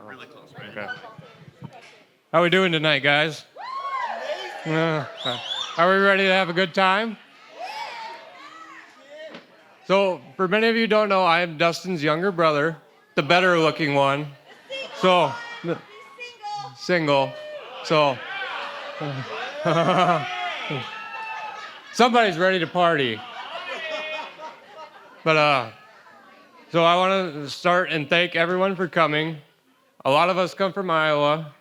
Really close, right? Okay. How are we doing tonight, guys? Are we ready to have a good time? So, for many of you who don't know, I am Dustin's younger brother, the better looking one. So, single. So, somebody's ready to party. But, so I want to start and thank everyone for coming. A lot of us come from Iowa.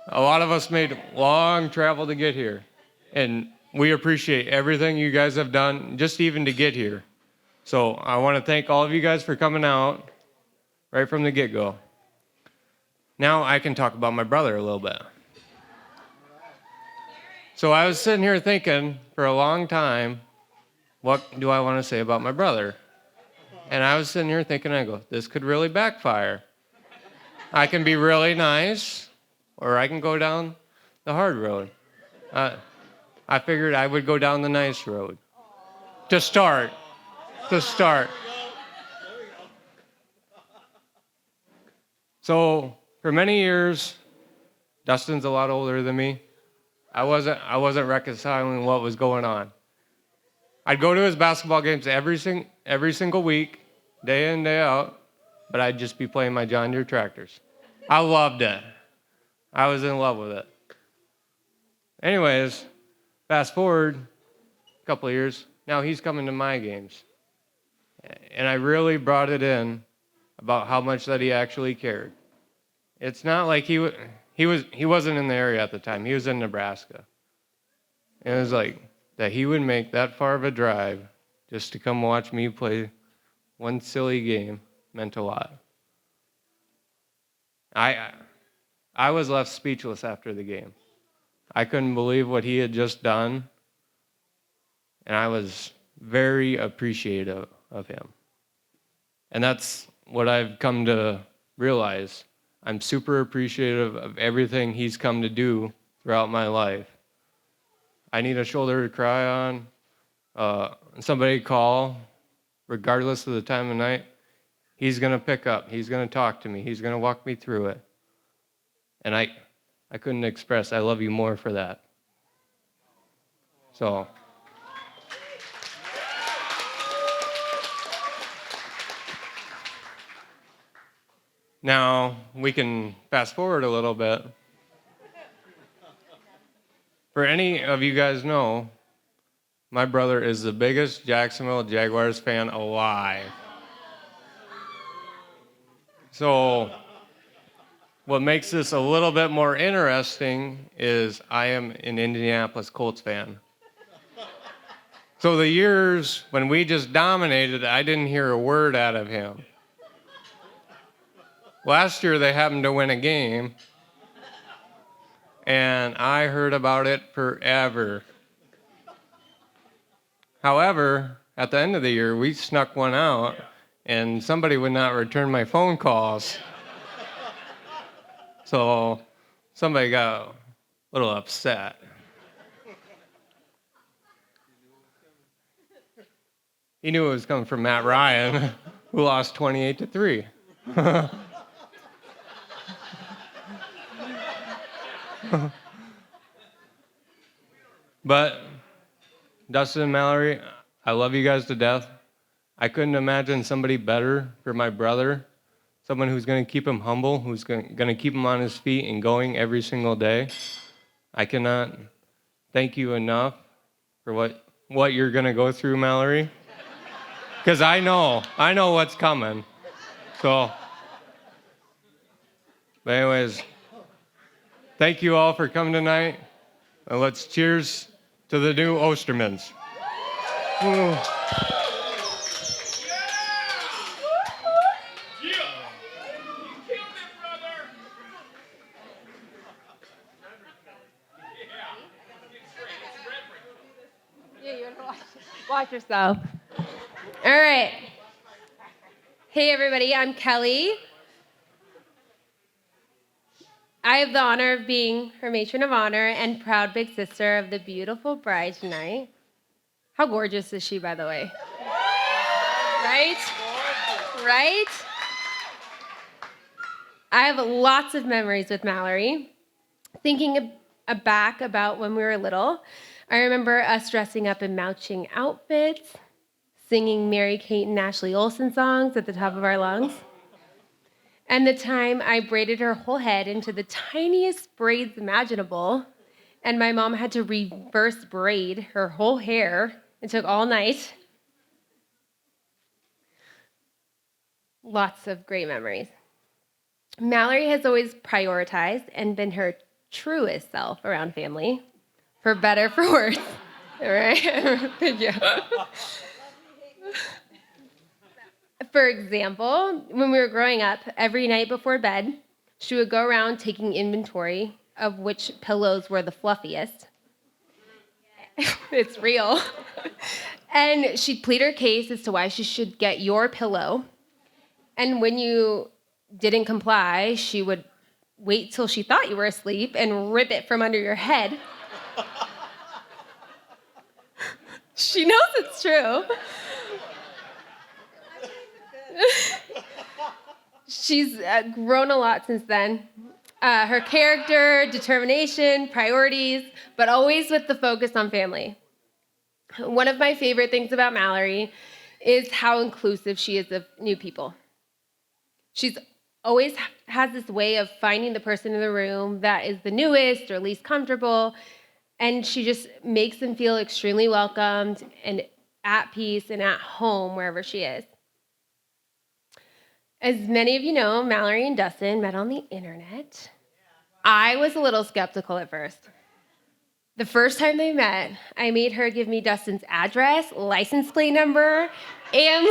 A lot of us made long travel to get here. And we appreciate everything you guys have done, just even to get here. So I want to thank all of you guys for coming out right from the get-go. Now I can talk about my brother a little bit. So I was sitting here thinking for a long time, what do I want to say about my brother? And I was sitting here thinking, I go, this could really backfire. I can be really nice, or I can go down the hard road. I figured I would go down the nice road. To start. So for many years, Dustin's a lot older than me. I wasn't reconciling what was going on. I'd go to his basketball games every single week, day in, day out, but I'd just be playing my John Deere tractors. I loved it. I was in love with it. Anyways, fast forward a couple of years, now he's coming to my games. And I really brought it in about how much that he actually cared. It's not like he wasn't in the area at the time. He was in Nebraska. And it was like that he would make that far of a drive just to come watch me play one silly game meant a lot. I was left speechless after the game. I couldn't believe what he had just done, and I was very appreciative of him. And that's what I've come to realize. I'm super appreciative of everything he's come to do throughout my life. I need a shoulder to cry on, somebody call, regardless of the time of night. He's going to pick up. He's going to talk to me. He's going to walk me through it. And I couldn't express I love you more for that. So now we can fast forward a little bit. For any of you guys know, my brother is the biggest Jacksonville Jaguars fan alive. So what makes this a little bit more interesting is I am an Indianapolis Colts fan. So the years when we just dominated, I didn't hear a word out of him. Last year they happened to win a game, and I heard about it forever. However, at the end of the year, we snuck one out, and somebody would not return my phone calls. So somebody got a little upset. He knew it was coming from Matt Ryan, who lost 28-3. But Dustin and Mallory, I love you guys to death. I couldn't imagine somebody better for my brother, someone who's going to keep him humble, who's going to keep him on his feet and going every single day. I cannot thank you enough for what you're going to go through, Mallory, because I know what's coming. So, but anyways, thank you all for coming tonight. And let's cheers to the new Ostermans. Ooh. Watch yourself. All right. Hey, everybody. I'm Kelly. I have the honor of being her matron of honor and proud big sister of the beautiful bride tonight. How gorgeous is she, by the way? Right? Right? I have lots of memories with Mallory. Thinking back about when we were little, I remember us dressing up in matching outfits, singing Mary-Kate and Ashley Olsen songs at the top of our lungs. And the time I braided her whole head into the tiniest braids imaginable, and my mom had to reverse braid her whole hair. It took all night. Lots of great memories. Mallory has always prioritized and been her truest self around family, for better, for worse. All right? Thank you. For example, when we were growing up, every night before bed, she would go around taking inventory of which pillows were the fluffiest. It's real. And she'd plead her case as to why she should get your pillow. And when you didn't comply, she would wait till she thought you were asleep and rip it from under your head. She knows it's true. She's grown a lot since then. Her character, determination, priorities, but always with the focus on family. One of my favorite things about Mallory is how inclusive she is of new people. She's always has this way of finding the person in the room that is the newest or least comfortable, and she just makes them feel extremely welcomed and at peace and at home wherever she is. As many of you know, Mallory and Dustin met on the internet. I was a little skeptical at first. The first time they met, I made her give me Dustin's address, license plate number, and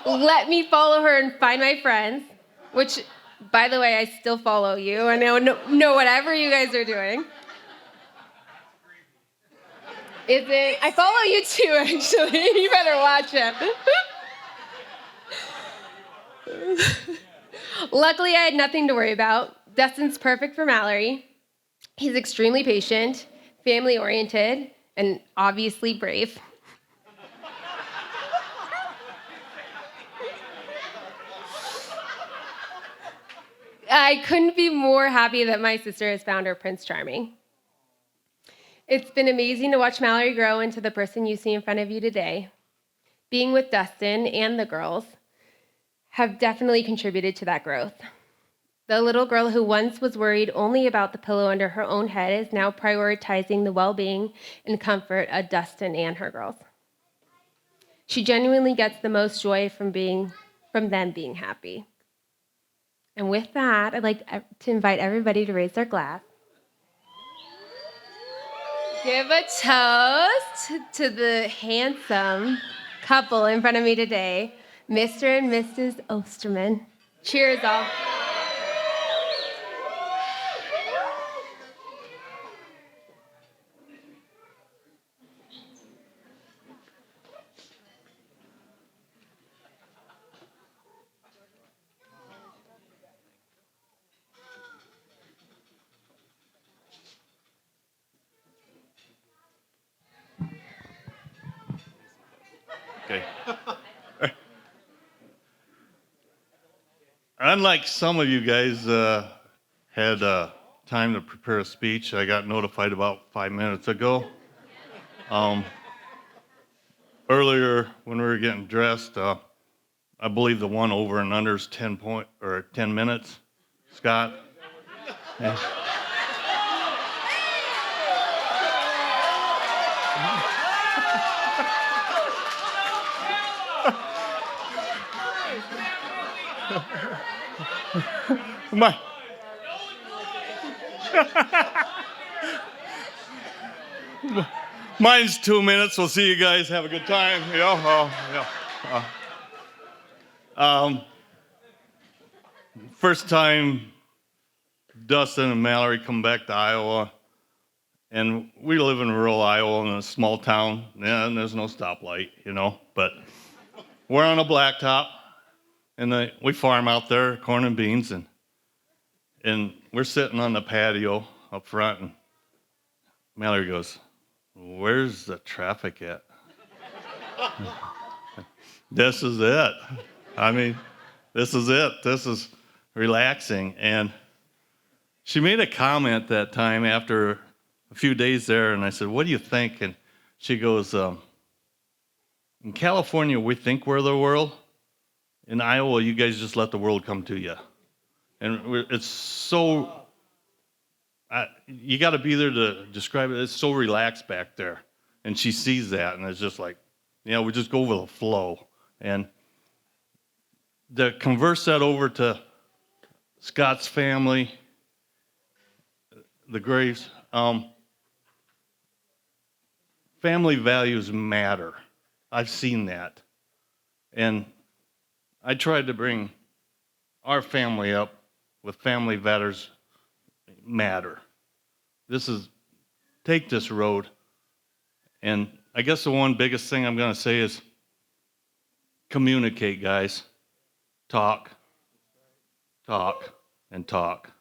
let me follow her and find my friends, which, by the way, I still follow you. I know whatever you guys are doing. Is it? I follow you too, actually. You better watch it. Luckily, I had nothing to worry about. Dustin's perfect for Mallory. He's extremely patient, family-oriented, and obviously brave. I couldn't be more happy that my sister has found her Prince Charming. It's been amazing to watch Mallory grow into the person you see in front of you today. Being with Dustin and the girls have definitely contributed to that growth. The little girl who once was worried only about the pillow under her own head is now prioritizing the well-being and comfort of Dustin and her girls. She genuinely gets the most joy from them being happy. And with that, I'd like to invite everybody to raise their glass. Give a toast to the handsome couple in front of me today, Mr. and Mrs. Osterman. Cheers, all. Okay. Unlike some of you guys had time to prepare a speech, I got notified about 5 minutes ago. Earlier, when we were getting dressed, I believe the one over and under is 10 minutes. Scott? Yeah. Mine's 2 minutes. We'll see you guys. Have a good time. First time Dustin and Mallory come back to Iowa, and we live in rural Iowa in a small town, and there's no stoplight, but we're on a blacktop, and we farm out there, corn and beans, and we're sitting on the patio up front, and Mallory goes, "Where's the traffic at?" This is it. I mean, this is it. This is relaxing. And she made a comment that time after a few days there, and I said, "What do you think?" And she goes, "In California, we think we're the world. In Iowa, you guys just let the world come to you." And it's so, you got to be there to describe it. It's so relaxed back there. And she sees that, and it's just like, we just go with the flow. And to converse that over to Scott's family, the Graves, family values matter. I've seen that. And I tried to bring our family up with family values matter. Take this road. And I guess the one biggest thing I'm going to say is communicate, guys. Talk, and talk.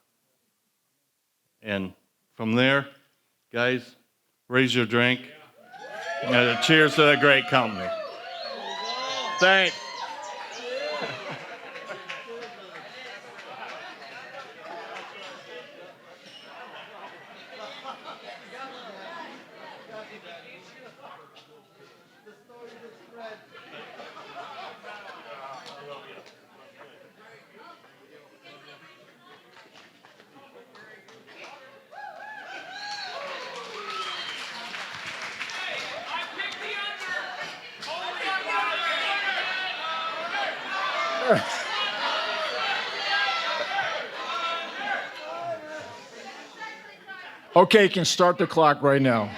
And from there, guys, raise your drink. Cheers to the great company. Thanks. Okay, you can start the clock right now.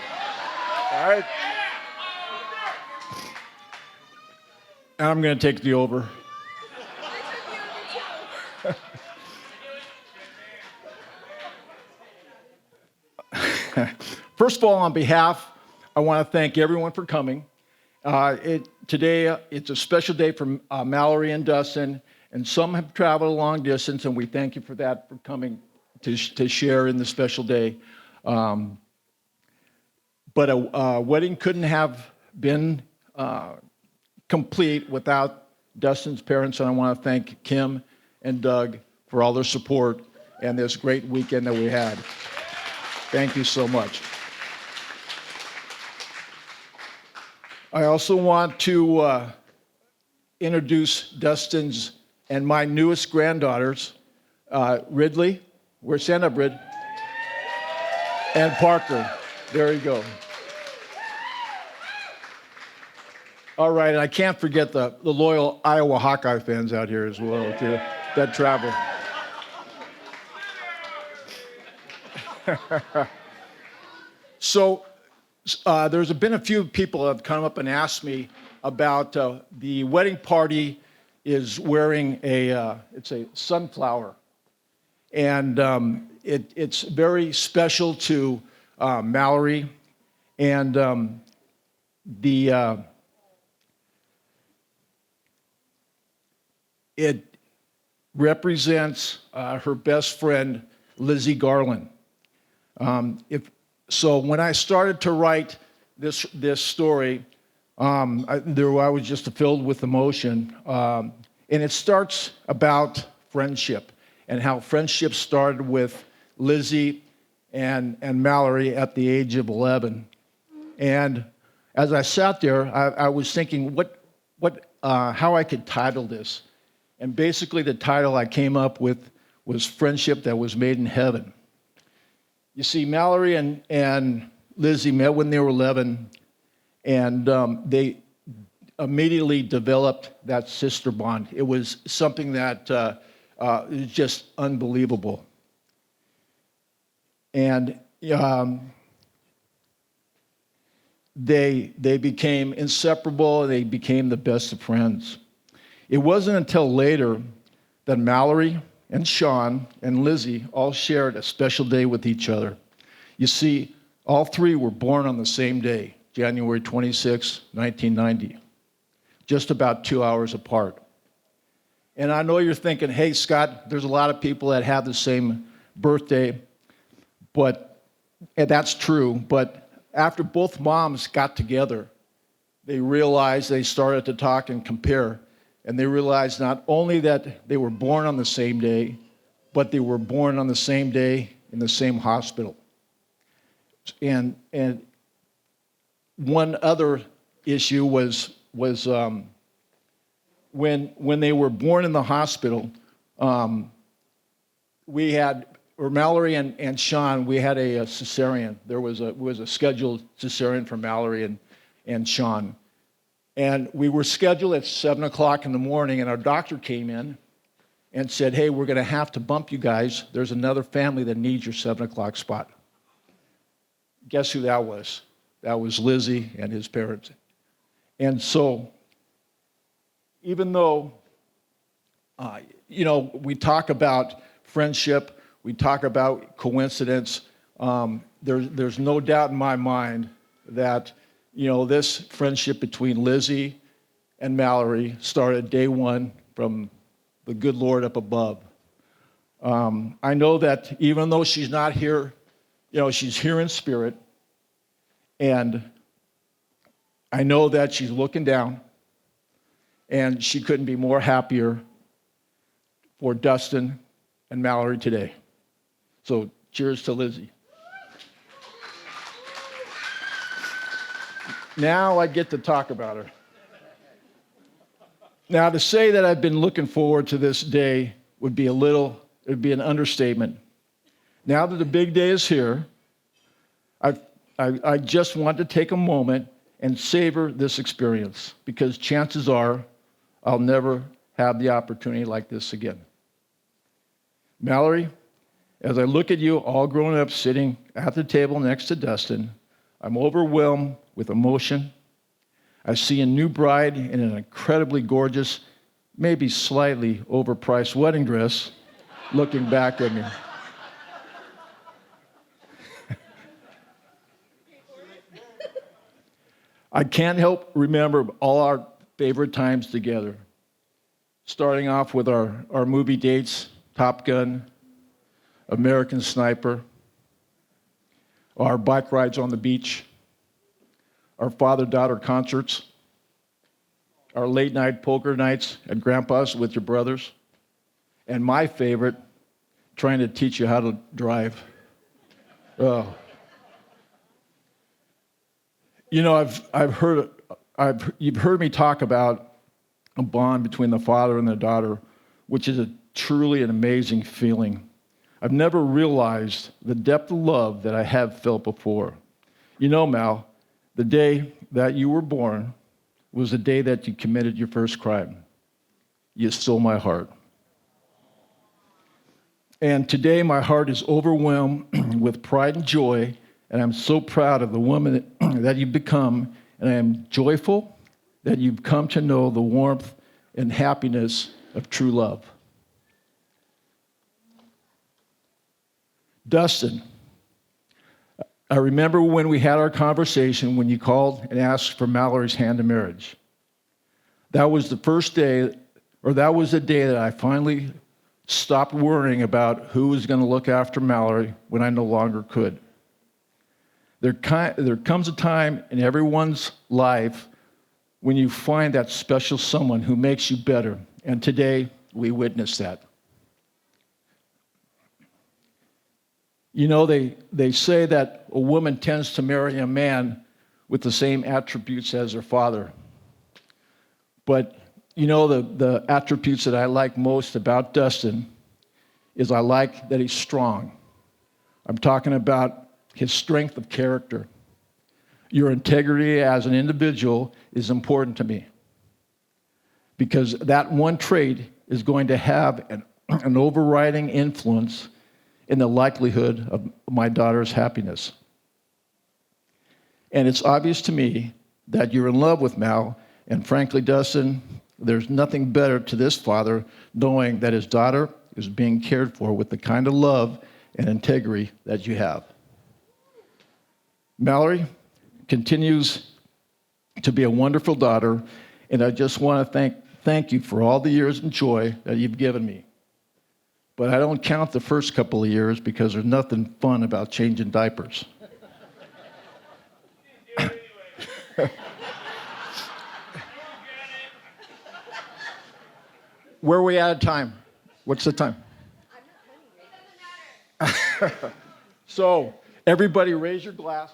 All right. And I'm going to take the over. First of all, on behalf, I want to thank everyone for coming. Today, it's a special day for Mallory and Dustin, and some have traveled a long distance, and we thank you for that, for coming to share in the special day. But a wedding couldn't have been complete without Dustin's parents, and I want to thank Kim and Doug for all their support and this great weekend that we had. Thank you so much. I also want to introduce Dustin's and my newest granddaughters, Ridley. Stand up, Rid. And Parker. There you go. All right, and I can't forget the loyal Iowa Hawkeye fans out here as well, too, that travel. So there's been a few people that have come up and asked me about the wedding party is wearing it's a sunflower. And it's very special to Mallory. And it represents her best friend, Lizzie Garland. So when I started to write this story, I was just filled with emotion. And it starts about friendship and how friendship started with Lizzie and Mallory at the age of 11. And as I sat there, I was thinking how I could title this. And basically the title I came up with was Friendship That Was Made in Heaven. You see, Mallory and Lizzie met when they were 11, and they immediately developed that sister bond. It was something that is just unbelievable. And they became inseparable. They became the best of friends. It wasn't until later that Mallory and Sean and Lizzie all shared a special day with each other. You see, all three were born on the same day, January 26, 1990, just about 2 hours apart. And I know you're thinking, hey, Scott, there's a lot of people that have the same birthday, and that's true, but after both moms got together, they realized, they started to talk and compare, and they realized not only that they were born on the same day, but they were born on the same day in the same hospital. And one other issue was when they were born in the hospital, we had, or Mallory and Sean, we had a cesarean. There was a scheduled cesarean for Mallory and Sean. And we were scheduled at 7 o'clock in the morning, and our doctor came in and said, hey, we're going to have to bump you guys. There's another family that needs your 7 o'clock spot. Guess who that was? That was Lizzie and his parents. And so, even though, we talk about friendship, we talk about coincidence, there's no doubt in my mind that, this friendship between Lizzie and Mallory started day one from the good Lord up above. I know that even though she's not here, she's here in spirit, and I know that she's looking down, and she couldn't be more happier for Dustin and Mallory today. So cheers to Lizzie. Now I get to talk about her. Now, to say that I've been looking forward to this day would be an understatement. Now that the big day is here, I just want to take a moment and savor this experience, because chances are I'll never have the opportunity like this again. Mallory, as I look at you all grown up sitting at the table next to Dustin, I'm overwhelmed with emotion. I see a new bride in an incredibly gorgeous, maybe slightly overpriced wedding dress looking back at me. I can't help remember all our favorite times together, starting off with our movie dates, Top Gun, American Sniper, our bike rides on the beach, our father-daughter concerts, our late-night poker nights at Grandpa's with your brothers, and my favorite, trying to teach you how to drive. Oh. You've heard me talk about a bond between the father and the daughter, which is truly an amazing feeling. I've never realized the depth of love that I have felt before. Mal, the day that you were born was the day that you committed your first crime. You stole my heart. And today my heart is overwhelmed with pride and joy, and I'm so proud of the woman that you've become, and I am joyful that you've come to know the warmth and happiness of true love. Dustin, I remember when we had our conversation when you called and asked for Mallory's hand in marriage. That was the first day, or that was the day that I finally stopped worrying about who was going to look after Mallory when I no longer could. There comes a time in everyone's life when you find that special someone who makes you better, and today we witness that. They say that a woman tends to marry a man with the same attributes as her father. But, the attributes that I like most about Dustin is I like that he's strong. I'm talking about his strength of character. Your integrity as an individual is important to me, because that one trait is going to have an overriding influence in the likelihood of my daughter's happiness. And it's obvious to me that you're in love with Mal, and frankly, Dustin, there's nothing better to this father knowing that his daughter is being cared for with the kind of love and integrity that you have. Mallory continues to be a wonderful daughter, and I just want to thank you for all the years of joy that you've given me. But I don't count the first couple of years because there's nothing fun about changing diapers. Where are we at time? What's the time? So, everybody raise your glass.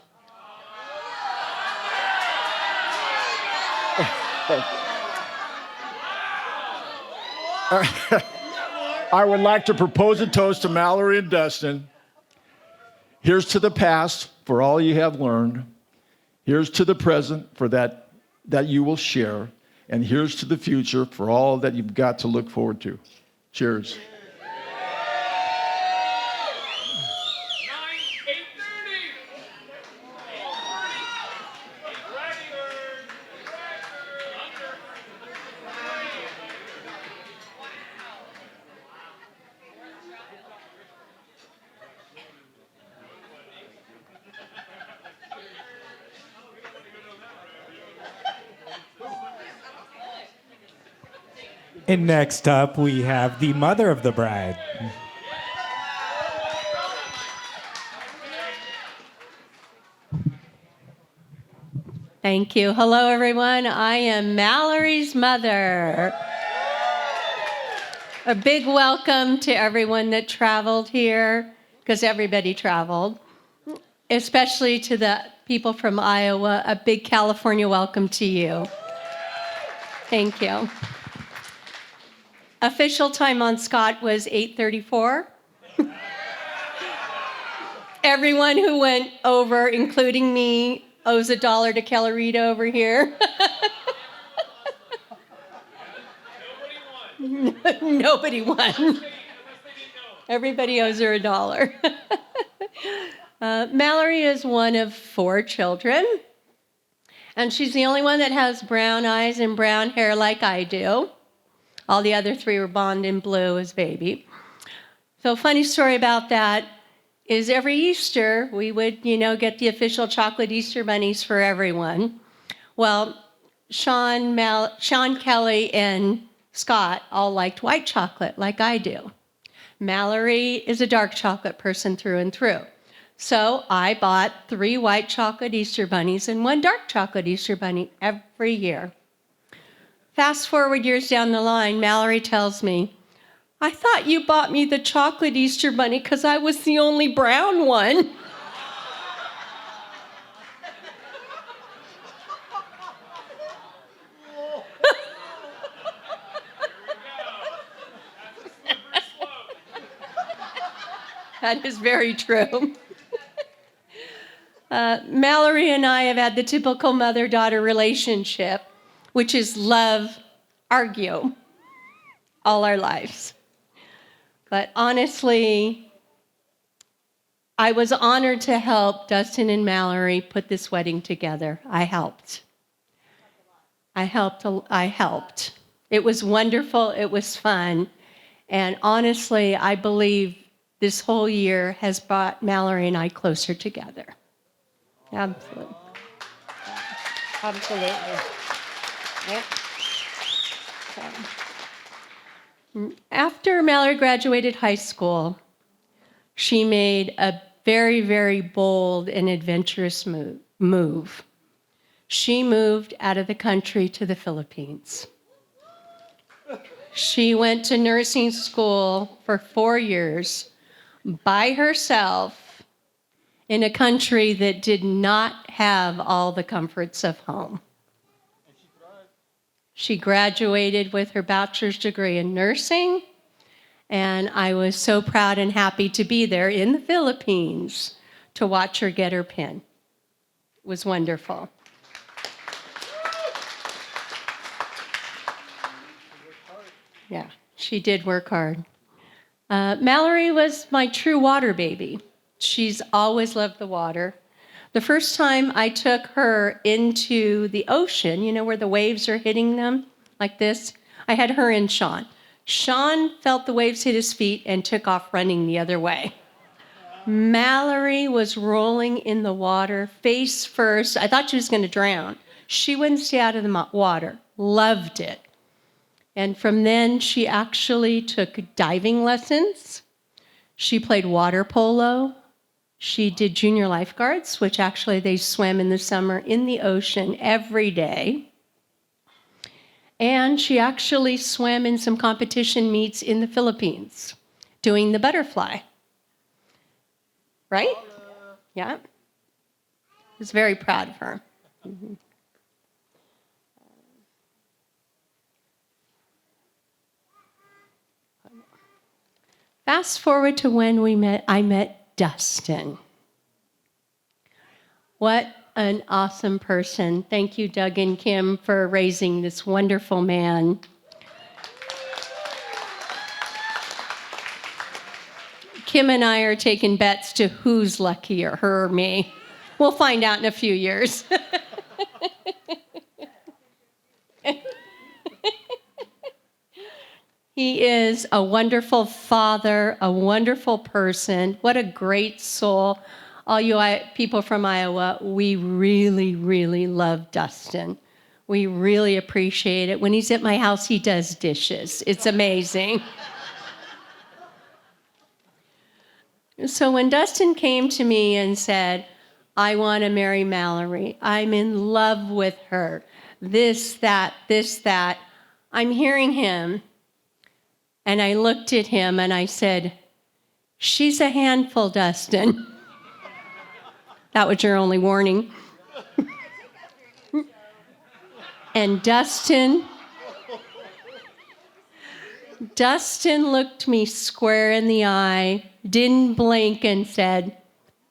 I would like to propose a toast to Mallory and Dustin. Here's to the past for all you have learned. Here's to the present for that you will share. And here's to the future for all that you've got to look forward to. Cheers. And next up, we have the mother of the bride. Thank you. Hello, everyone. I am Mallory's mother. A big welcome to everyone that traveled here, because everybody traveled, especially to the people from Iowa. A big California welcome to you. Thank you. Official time on Scott was 8:34. Everyone who went over, including me, owes $1 to Kellerita over here. Nobody won. Everybody owes her $1. Mallory is one of 4 children, and she's the only one that has brown eyes and brown hair like I do. All the other 3 were born in blue as baby. So funny story about that is every Easter, we would, get the official chocolate Easter bunnies for everyone. Well, Sean, Kelly, and Scott all liked white chocolate like I do. Mallory is a dark chocolate person through and through. So I bought 3 white chocolate Easter bunnies and 1 dark chocolate Easter bunny every year. Fast forward years down the line, Mallory tells me, I thought you bought me the chocolate Easter bunny because I was the only brown one. That is very true. Mallory and I have had the typical mother-daughter relationship, which is love, argue, all our lives. But honestly, I was honored to help Dustin and Mallory put this wedding together. I helped. It was wonderful. It was fun. And honestly, I believe this whole year has brought Mallory and I closer together. Absolutely. Absolutely. Yep. After Mallory graduated high school, she made a very, very bold and adventurous move. She moved out of the country to the Philippines. She went to nursing school for 4 years by herself in a country that did not have all the comforts of home. She graduated with her bachelor's degree in nursing, and I was so proud and happy to be there in the Philippines to watch her get her pin. It was wonderful. Yeah, she did work hard. Mallory was my true water baby. She's always loved the water. The first time I took her into the ocean, where the waves are hitting them like this, I had her and Sean. Sean felt the waves hit his feet and took off running the other way. Mallory was rolling in the water face first. I thought she was going to drown. She wouldn't stay out of the water. Loved it. And from then, she actually took diving lessons. She played water polo. She did junior lifeguards, which actually they swam in the summer in the ocean every day. And she actually swam in some competition meets in the Philippines, doing the butterfly. right? Yeah. I was very proud of her. Fast forward to when I met Dustin. What an awesome person. Thank you, Doug and Kim, for raising this wonderful man. Kim and I are taking bets to who's luckier, her or me. We'll find out in a few years. He is a wonderful father, a wonderful person. What a great soul. All you people from Iowa, we really, really love Dustin. We really appreciate it. When he's at my house, he does dishes. It's amazing. So when Dustin came to me and said, I want to marry Mallory, I'm in love with her, this, that, I'm hearing him. And I looked at him and I said, she's a handful, Dustin. That was your only warning. And Dustin looked me square in the eye, didn't blink, and said,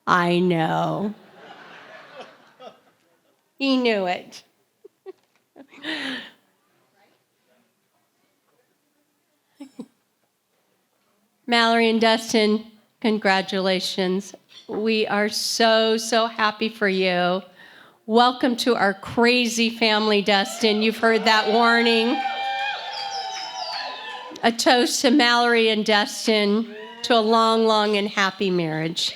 I know. He knew it. Mallory and Dustin, congratulations. We are so, so happy for you. Welcome to our crazy family, Dustin. You've heard that warning. A toast to Mallory and Dustin, to a long, long and happy marriage.